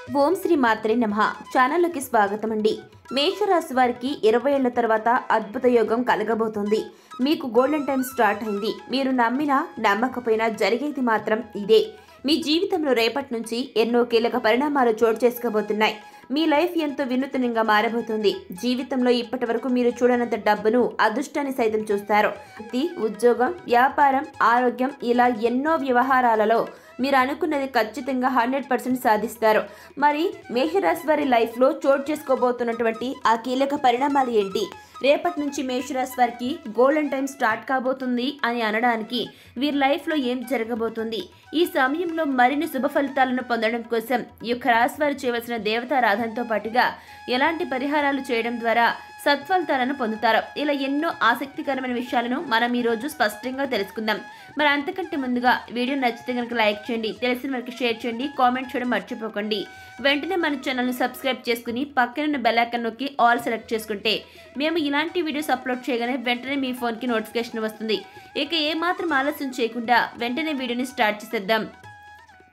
ఓం శ్రీ మాత్రే నమః. ఛానల్లోకి స్వాగతం అండి. మేషరాశి వారికి 20 ఏళ్ల తర్వాత అద్భుత యోగం కలగబోతుంది. మీకు గోల్డెన్ టైం స్టార్ట్ అయింది. మీరు నమ్మినా నమ్మకపోయినా జరిగేది మాత్రం ఇదే. మీ జీవితంలో రేపటి నుంచి ఎన్నో కీలక పరిణామాలు చోటు చేసుకోబోతున్నాయి. మీ లైఫ్ ఎంతో వినూత్నంగా మారబోతుంది. జీవితంలో ఇప్పటి వరకు మీరు చూడనంత డబ్బును, అదృష్టాన్ని సైతం చూస్తారు. ఉద్యోగం, వ్యాపారం, ఆరోగ్యం ఇలా ఎన్నో వ్యవహారాలలో మీరు అనుకున్నది ఖచ్చితంగా 100% సాధిస్తారు. మరి మేషరాశి వారి లైఫ్లో చోటు చేసుకోబోతున్నటువంటి ఆ కీలక పరిణామాలు ఏంటి? రేపటి నుంచి మేషరాశి వారికి గోల్డెన్ టైం స్టార్ట్ కాబోతుంది అని అనడానికి వీరి లైఫ్లో ఏం జరగబోతుంది? ఈ సమయంలో మరిన్ని శుభ ఫలితాలను పొందడం కోసం ఈ యొక్క రాశి వారు చేయవలసిన దేవతారాధనతో పాటుగా ఎలాంటి పరిహారాలు చేయడం ద్వారా సత్ఫలితాలను పొందుతారు. ఇలా ఎన్నో ఆసక్తికరమైన విషయాలను మనం ఈరోజు స్పష్టంగా తెలుసుకుందాం. మరి అంతకంటే ముందుగా వీడియో నచ్చితే కనుక లైక్ చేయండి, తెలిసిన వరకు షేర్ చేయండి, కామెంట్ చేయడం మర్చిపోకండి. వెంటనే మన ఛానల్ను సబ్స్క్రైబ్ చేసుకుని పక్కనున్న బెల్ ఐకాన్ నొక్కి ఆల్ సెలెక్ట్ చేసుకుంటే మేము ఇలాంటి వీడియోస్ అప్లోడ్ చేయగానే వెంటనే మీ ఫోన్కి నోటిఫికేషన్ వస్తుంది. ఇక ఏమాత్రం ఆలస్యం చేయకుండా వెంటనే వీడియోని స్టార్ట్ చేసేద్దాం.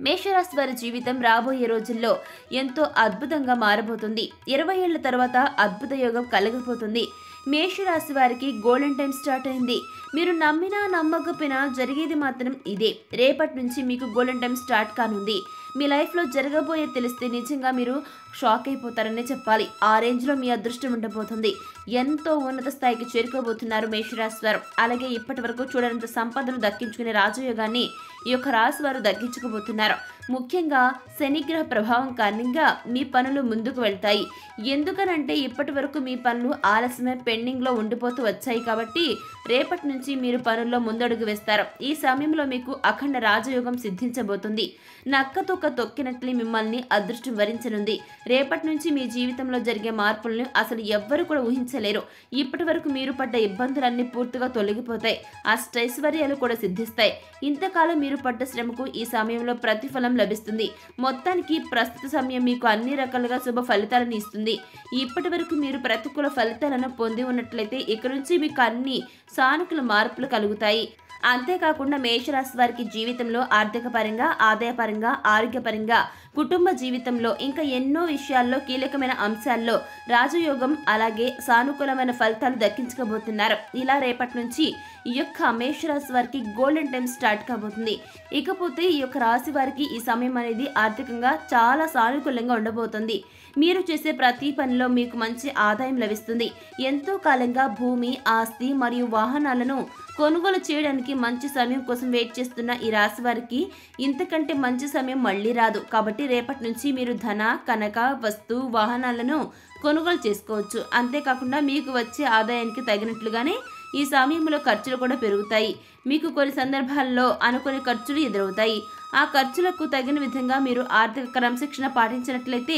మేషరాశి వారి జీవితం రాబోయే రోజుల్లో ఎంతో అద్భుతంగా మారబోతుంది. 20 ఏళ్ల తర్వాత అద్భుత యోగం కలగబోతుంది. మేషరాశి వారికి గోల్డెన్ టైం స్టార్ట్ అయింది. మీరు నమ్మినా నమ్మకపోయినా జరిగేది మాత్రం ఇదే. రేపటి నుంచి మీకు గోల్డెన్ టైం స్టార్ట్ కానుంది. మీ లైఫ్లో జరగబోయే తెలిస్తే నిజంగా మీరు షాక్ అయిపోతారనే చెప్పాలి. ఆ రేంజ్లో మీ అదృష్టం ఉండబోతుంది. ఎంతో ఉన్నత స్థాయికి చేరుకోబోతున్నారు మేషరాశి వారు. అలాగే ఇప్పటి వరకు చూడనంత సంపదను దక్కించుకునే రాజయోగాన్ని ఈ యొక్క రాశి వారు దక్కించుకోబోతున్నారు. ముఖ్యంగా శనిగ్రహ ప్రభావం కారణంగా మీ పనులు ముందుకు వెళ్తాయి. ఎందుకనంటే ఇప్పటి వరకు మీ పనులు ఆలస్యమే పెండింగ్లో ఉండిపోతూ వచ్చాయి కాబట్టి రేపటి నుంచి మీరు పనుల్లో ముందడుగు వేస్తారు. ఈ సమయంలో మీకు అఖండ రాజయోగం సిద్ధించబోతుంది. నక్కతోక తొక్కినట్లే మిమ్మల్ని అదృష్టం వరించనుంది. రేపటి నుంచి మీ జీవితంలో జరిగే మార్పులను అసలు ఎవ్వరు కూడా ఊహించలేరు. ఇప్పటి వరకు మీరు పడ్డ ఇబ్బందులన్నీ పూర్తిగా తొలగిపోతాయి. అష్టైశ్వర్యాలు కూడా సిద్ధిస్తాయి. ఇంతకాలం మీరు పడ్డ శ్రమకు ఈ సమయంలో ప్రతిఫలం లభిస్తుంది. మొత్తానికి ప్రస్తుత సమయం మీకు అన్ని రకాలుగా శుభ ఫలితాలను ఇస్తుంది. ఇప్పటి వరకు మీరు ప్రతికూల ఫలితాలను పొంది ఉన్నట్లయితే ఇక నుంచి మీకు అన్ని సానుకూల మార్పులు కలుగుతాయి. అంతేకాకుండా మేషరాశి వారికి జీవితంలో ఆర్థిక పరంగా, ఆదాయపరంగా, ఆరోగ్యపరంగా, కుటుంబ జీవితంలో ఇంకా ఎన్నో విషయాల్లో కీలకమైన అంశాల్లో రాజయోగం అలాగే సానుకూలమైన ఫలితాలు దక్కించుకోబోతున్నారు. ఇలా రేపటి నుంచి ఈ యొక్క మేషరాశి వారికి గోల్డెన్ టైం స్టార్ట్ కాబోతుంది. ఇకపోతే ఈ యొక్క రాశి వారికి ఈ సమయం అనేది ఆర్థికంగా చాలా సానుకూలంగా ఉండబోతుంది. మీరు చేసే ప్రతి పనిలో మీకు మంచి ఆదాయం లభిస్తుంది. ఎంతో కాలంగా భూమి, ఆస్తి మరియు వాహనాలను కొనుగోలు చేయడానికి మంచి సమయం కోసం వెయిట్ చేస్తున్న ఈ రాశి వారికి ఇంతకంటే మంచి సమయం మళ్ళీ రాదు. కాబట్టి రేపటి నుంచి మీరు ధన, కనక, వస్తు, వాహనాలను కొనుగోలు చేసుకోవచ్చు. అంతేకాకుండా మీకు వచ్చే ఆదాయానికి తగినట్లుగానే ఈ సమయంలో ఖర్చులు కూడా పెరుగుతాయి. మీకు కొన్ని సందర్భాల్లో అనుకునే ఖర్చులు ఎదురవుతాయి. ఆ ఖర్చులకు తగిన విధంగా మీరు ఆర్థిక క్రమశిక్షణ పాటించినట్లయితే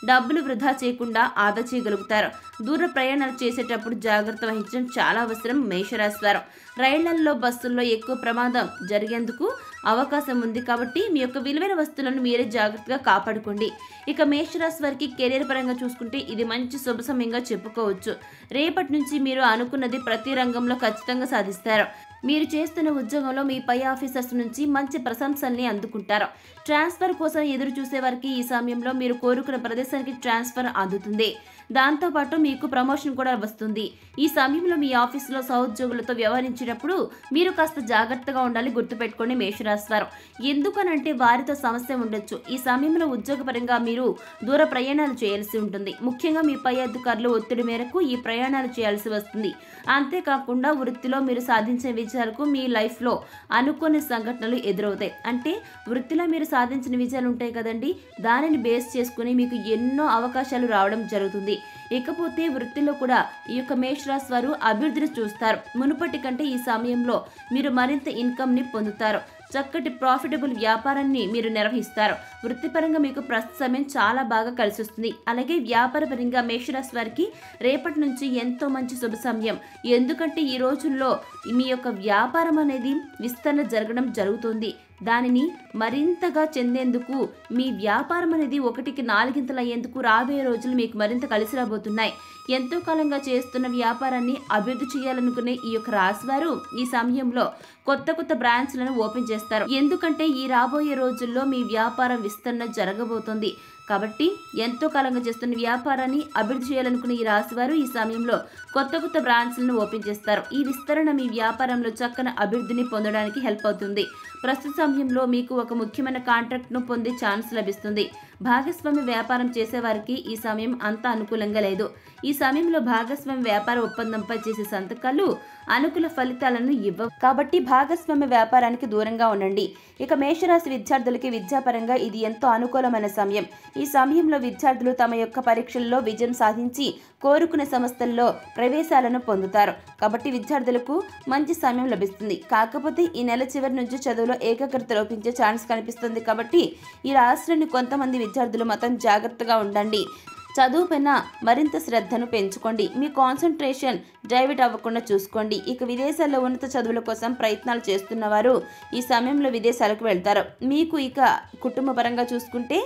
డబ్బులు వృధా చేయకుండా ఆదా చేయగలుగుతారు. దూర ప్రయాణాలు చేసేటప్పుడు జాగ్రత్త వహించడం చాలా అవసరం. మేషరాశి వారు రైళ్లలో, బస్సుల్లో ఎక్కువ ప్రమాదం జరిగేందుకు అవకాశం ఉంది కాబట్టి మీ యొక్క విలువైన వస్తువులను మీరే జాగ్రత్తగా కాపాడుకోండి. ఇక మేషరాశి వారికి కెరీర్ పరంగా చూసుకుంటే ఇది మంచి శుభ సమయంగా చెప్పుకోవచ్చు. రేపటి నుంచి మీరు అనుకున్నది ప్రతి రంగంలో ఖచ్చితంగా సాధిస్తారు. మీరు చేస్తున్న ఉద్యోగంలో మీ పై ఆఫీసర్స్ నుంచి మంచి ప్రశంసల్ని అందుకుంటారు. ట్రాన్స్ఫర్ కోసం ఎదురు చూసే వారికి ఈ సమయంలో మీరు కోరుకున్న ప్రదేశానికి ట్రాన్స్ఫర్ అందుతుంది. దాంతోపాటు మీకు ప్రమోషన్ కూడా వస్తుంది. ఈ సమయంలో మీ ఆఫీసులో సహోద్యోగులతో వ్యవహరించేటప్పుడు మీరు కాస్త జాగ్రత్తగా ఉండాలి. గుర్తుపెట్టుకోండి మేషరాశి వారు. ఎందుకనంటే వారితో సమస్య ఉండొచ్చు. ఈ సమయంలో ఉద్యోగపరంగా మీరు దూర ప్రయాణాలు చేయాల్సి ఉంటుంది. ముఖ్యంగా మీ పై అధికారులు ఒత్తిడి మేరకు ఈ ప్రయాణాలు చేయాల్సి వస్తుంది. అంతేకాకుండా వృత్తిలో మీరు సాధించిన విజయాలకు మీ లైఫ్లో అనుకోని సంఘటనలు ఎదురవుతాయి. అంటే వృత్తిలో మీరు సాధించిన విజయాలు ఉంటాయి కదండి, దానిని బేస్ చేసుకుని మీకు ఎన్నో అవకాశాలు రావడం జరుగుతుంది. ఇకపోతే వృత్తిలో కూడా ఈ యొక్క మేషరాశి వారు అభివృద్ధిని చూస్తారు. మునుపటి కంటే ఈ సమయంలో మీరు మరింత ఇన్కమ్ని పొందుతారు. చక్కటి ప్రాఫిటబుల్ వ్యాపారాన్ని మీరు నిర్వహిస్తారు. వృత్తిపరంగా మీకు ప్రస్తుత సమయం చాలా బాగా కలిసి వస్తుంది. అలాగే వ్యాపారపరంగా మేషరాశి వారికి రేపటి నుంచి ఎంతో మంచి శుభ సమయం. ఎందుకంటే ఈ రోజుల్లో మీ యొక్క వ్యాపారం అనేది విస్తరణ జరగడం జరుగుతుంది. దానిని మరింతగా చెందేందుకు మీ వ్యాపారం అనేది 1కి 4 అయ్యేందుకు రాబోయే రోజులు మీకు మరింత కలిసి రాబోతున్నాయి. ఎంతో కాలంగా చేస్తున్న వ్యాపారాన్ని అభివృద్ధి చేయాలనుకునే ఈ యొక్క రాశివారు ఈ సమయంలో కొత్త బ్రాంచ్లను ఓపెన్ చేస్తారు. ఎందుకంటే ఈ రాబోయే రోజుల్లో మీ వ్యాపారం విస్తరణ జరగబోతోంది. కాబట్టి ఎంతో కాలంగా చేస్తున్న వ్యాపారాన్ని అభివృద్ధి చేయాలనుకున్న ఈ రాశివారు ఈ సమయంలో కొత్త బ్రాంచ్లను ఓపెన్ చేస్తారు. ఈ విస్తరణ మీ వ్యాపారంలో చక్కని అభివృద్ధిని పొందడానికి హెల్ప్ అవుతుంది. ప్రస్తుత సమయంలో మీకు ఒక ముఖ్యమైన కాంట్రాక్ట్ను పొందే ఛాన్స్ లభిస్తుంది. భాగస్వామ్య వ్యాపారం చేసేవారికి ఈ సమయం అంత అనుకూలంగా లేదు. ఈ సమయంలో భాగస్వామ్య వ్యాపార ఒప్పందంపై చేసే సంతకాలు అనుకూల ఫలితాలను ఇవ్వవు. కాబట్టి భాగస్వామ్య వ్యాపారానికి దూరంగా ఉండండి. ఇక మేషరాశి విద్యార్థులకి విద్యాపరంగా ఇది ఎంతో అనుకూలమైన సమయం. ఈ సమయంలో విద్యార్థులు తమ యొక్క పరీక్షల్లో విజయం సాధించి కోరుకునే సంస్థల్లో ప్రవేశాలను పొందుతారు. కాబట్టి విద్యార్థులకు మంచి సమయం లభిస్తుంది. కాకపోతే ఈ నెల చివరి నుంచి చదువులో ఏకాగ్రత లోపించే ఛాన్స్ కనిపిస్తుంది. కాబట్టి ఈ రాశిలోని కొంతమంది విద్యార్థులు మాత్రం జాగ్రత్తగా ఉండండి. చదువుపైన మరింత శ్రద్ధను పెంచుకోండి. మీ కాన్సన్ట్రేషన్ డైవర్ట్ అవ్వకుండా చూసుకోండి. ఇక విదేశాల్లో ఉన్నత చదువుల కోసం ప్రయత్నాలు చేస్తున్నవారు ఈ సమయంలో విదేశాలకు వెళ్తారు. మీకు ఇక కుటుంబ పరంగా చూసుకుంటే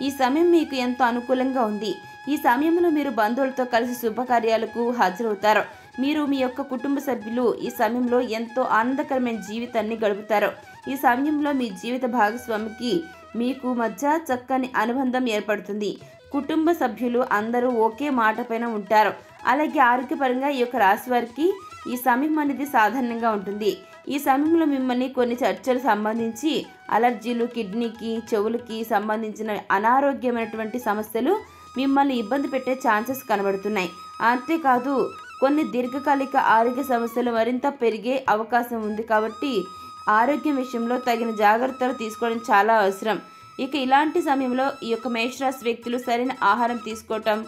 ఈ సమయం మీకు ఎంతో అనుకూలంగా ఉంది. ఈ సమయంలో మీరు బంధువులతో కలిసి శుభకార్యాలకు హాజరవుతారు. మీరు మీ యొక్క కుటుంబ సభ్యులు ఈ సమయంలో ఎంతో ఆనందకరమైన జీవితాన్ని గడుపుతారు. ఈ సమయంలో మీ జీవిత భాగస్వామికి మీకు మధ్య చక్కని అనుబంధం ఏర్పడుతుంది. కుటుంబ సభ్యులు అందరూ ఒకే మాట పైన ఉంటారు. అలాగే ఆరోగ్యపరంగా ఈ యొక్క రాశి వారికి ఈ సమయం అనేది సాధారణంగా ఉంటుంది. ఈ సమయంలో మిమ్మల్ని కొన్ని చర్చలు సంబంధించి అలర్జీలు, కిడ్నీకి, చెవులకి సంబంధించిన అనారోగ్యమైనటువంటి సమస్యలు మిమ్మల్ని ఇబ్బంది పెట్టే ఛాన్సెస్ కనబడుతున్నాయి. అంతేకాదు కొన్ని దీర్ఘకాలిక ఆరోగ్య సమస్యలు మరింత పెరిగే అవకాశం ఉంది. కాబట్టి ఆరోగ్యం విషయంలో తగిన జాగ్రత్తలు తీసుకోవడం చాలా అవసరం. ఇక ఇలాంటి సమయంలో ఈ యొక్క మేషరాశి వ్యక్తులు సరైన ఆహారం తీసుకోవటం,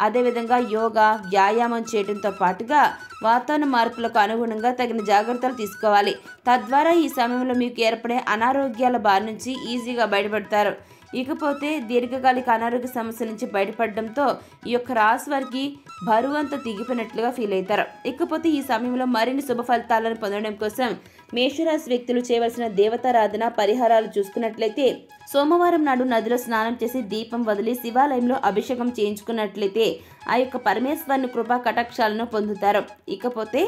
అదేవిధంగా యోగా, వ్యాయామం చేయడంతో పాటుగా వాతావరణ మార్పులకు అనుగుణంగా తగిన జాగ్రత్తలు తీసుకోవాలి. తద్వారా ఈ సమయంలో మీకు ఏర్పడే అనారోగ్యాల బారి నుంచి ఈజీగా బయటపడతారు. ఇకపోతే దీర్ఘకాలిక అనారోగ్య సమస్య నుంచి బయటపడడంతో ఈ యొక్క రాశి వారికి బరువు అంతా దిగిపోయినట్లుగా ఫీల్ అవుతారు. ఇకపోతే ఈ సమయంలో మరిన్ని శుభ ఫలితాలను పొందడం కోసం మేషరాశి వ్యక్తులు చేయవలసిన దేవతారాధన పరిహారాలు చూసుకున్నట్లయితే సోమవారం నాడు నదిలో స్నానం చేసి దీపం వదిలి శివాలయంలో అభిషేకం చేయించుకున్నట్లయితే ఆ యొక్క పరమేశ్వరుని కృపా కటాక్షాలను పొందుతారు. ఇకపోతే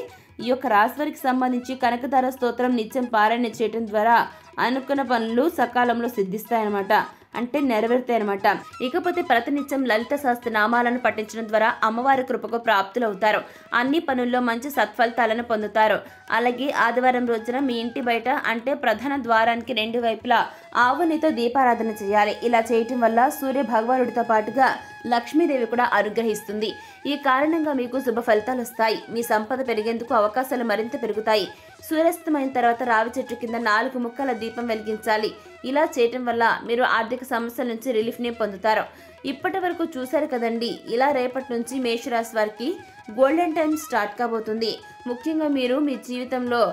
ఈ యొక్క రాశివారికి సంబంధించి కనకధార స్తోత్రం నిత్యం పారాయణ చేయడం ద్వారా అనుకున్న పనులు సకాలంలో సిద్ధిస్తాయన్నమాట, అంటే నెరవేరుతాయన్నమాట. ఇకపోతే ప్రతినిత్యం లలిత సహస్రనామాలను పఠించడం ద్వారా అమ్మవారి కృపకు ప్రాప్తులవుతారు. అన్ని పనుల్లో మంచి సత్ఫలితాలను పొందుతారు. అలాగే ఆదివారం రోజున మీ ఇంటి బయట అంటే ప్రధాన ద్వారానికి 2 వైపులా ఆవునితో దీపారాధన చేయాలి. ఇలా చేయటం వల్ల సూర్య భగవానుడితో పాటుగా లక్ష్మీదేవి కూడా అనుగ్రహిస్తుంది. ఈ కారణంగా మీకు శుభ ఫలితాలు వస్తాయి. మీ సంపద పెరిగేందుకు అవకాశాలు మరింత పెరుగుతాయి. సూర్యాస్తమైన తర్వాత రావి చెట్టు కింద 4 ముక్కల దీపం వెలిగించాలి. ఇలా చేయటం వల్ల మీరు ఆర్థిక సమస్యల నుంచి రిలీఫ్ని పొందుతారు. ఇప్పటి వరకు చూశారు కదండి, ఇలా రేపటి నుంచి మేషరాశి వారికి గోల్డెన్ టైం స్టార్ట్ కాబోతుంది. ముఖ్యంగా మీరు మీ జీవితంలో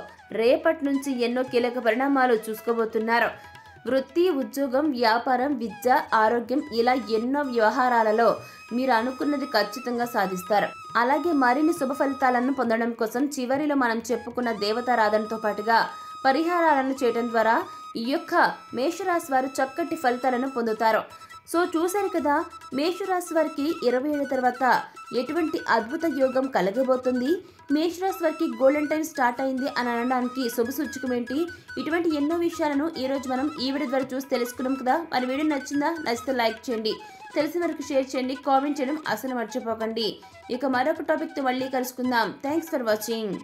రేపటి నుంచి ఎన్నో కీలక పరిణామాలు చూసుకోబోతున్నారు. వృత్తి, ఉద్యోగం, వ్యాపారం, విద్య, ఆరోగ్యం ఇలా ఎన్నో వ్యవహారాలలో మీరు అనుకున్నది ఖచ్చితంగా సాధిస్తారు. అలాగే మరిన్ని శుభ ఫలితాలను పొందడం కోసం చివరిలో మనం చెప్పుకున్న దేవతారాధనతో పాటుగా పరిహారాలను చేయడం ద్వారా ఈ యొక్క మేషరాశి వారు చక్కటి ఫలితాలను పొందుతారు. సో చూశారు కదా, మేషరాశి వారికి 20 ఏళ్ల తర్వాత ఎటువంటి అద్భుత యోగం కలగబోతుంది. మేషరాశి వారికి గోల్డెన్ టైం స్టార్ట్ అయింది అని అనడానికి శుభసూచకం ఏంటి? ఇటువంటి ఎన్నో విషయాలను ఈరోజు మనం ఈ వీడియో ద్వారా చూసి తెలుసుకున్నాం కదా. మరి వీడియో నచ్చిందా? నచ్చితే లైక్ చేయండి, తెలిసిన వరకు షేర్ చేయండి, కామెంట్ చేయడం అసలు మర్చిపోకండి. ఇక మరొక టాపిక్తో మళ్ళీ కలుసుకుందాం. Thanks for watching.